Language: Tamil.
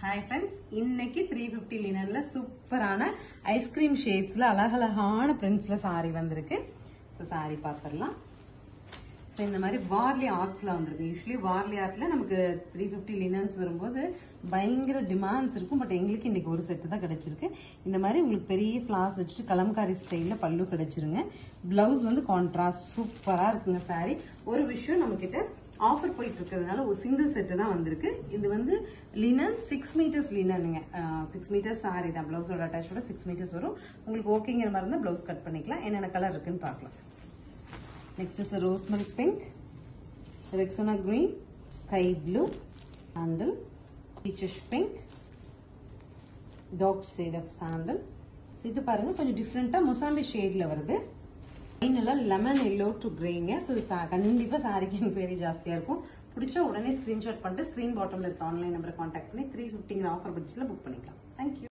Hi friends, இன்னைக்கு 350 லினன்ல சூப்பரான ஐஸ்கிரீம் ஷேட்ஸ்ல அழகழகான பிரிண்ட்ஸ்ல சாரி வந்திருக்கு. சோ சாரி பாத்துறலாம். சோ இந்த மாதிரி வார்லி ஆர்ட்ஸ்ல வந்திருக்கு. யூசுவலி வார்லி ஆர்ட்ல நமக்கு 350 லினன்ஸ் வரும்போது பயங்கர டிமாண்ட்ஸ் இருக்கும். பட் எங்களுக்கு இன்னைக்கு ஒரு செட் தான் கிடைச்சிருக்கு. இந்த மாதிரி உங்களுக்கு பெரிய ஃபிளார்ஸ் வச்சுட்டு கலம்காரி ஸ்டைல்ல பல்லு கிடைச்சிருங்க. பிளவுஸ் வந்து கான்ட்ராஸ்ட் சூப்பரா இருக்குங்க சாரி. ஒரு விஷயம் நம்ம கிட்ட ஆஃபர் போயிட்டு இருக்கிறதுனால ஒரு சிங்கிள் செட்டு தான் வந்திருக்கு. இது வந்து லினன் 6 மீட்டர்ஸ் லினனுங்க. 6 மீட்டர்ஸ் சாரி தான். பிளவுஸோட அட்டாச்சோட 6 மீட்டர்ஸ் வரும். உங்களுக்கு ஓகேங்கிற மாதிரி இருந்தால் பிளவுஸ் கட் பண்ணிக்கலாம். என்னென்ன கலர் இருக்குன்னு பார்க்கலாம். Next is rose milk pink, Rexona green, sky blue, sandal, peachish pink, dark shade of sandal. இது பாருங்க கொஞ்சம் டிஃப்ரெண்டா மொசாம்பி ஷேட்ல வருது. ஃபைனலா லெமன் எல்லோ டு கிரேங்க. ஸோ கண்டிப்பா சாரிக்கு என்கொயரி ஜாஸ்தியா இருக்கும். பிடிச்சா உடனே ஸ்கிரீன்ஷாட் பண்ணிட்டு ஸ்கிரீன் பாட்டம்ல இருக்க ஆன்லைன் நம்பரை கான்டாக்ட் பண்ணி 350 ஆஃபர் பட்ஜெட்ல புக் பண்ணிக்கலாம். தேங்க்யூ.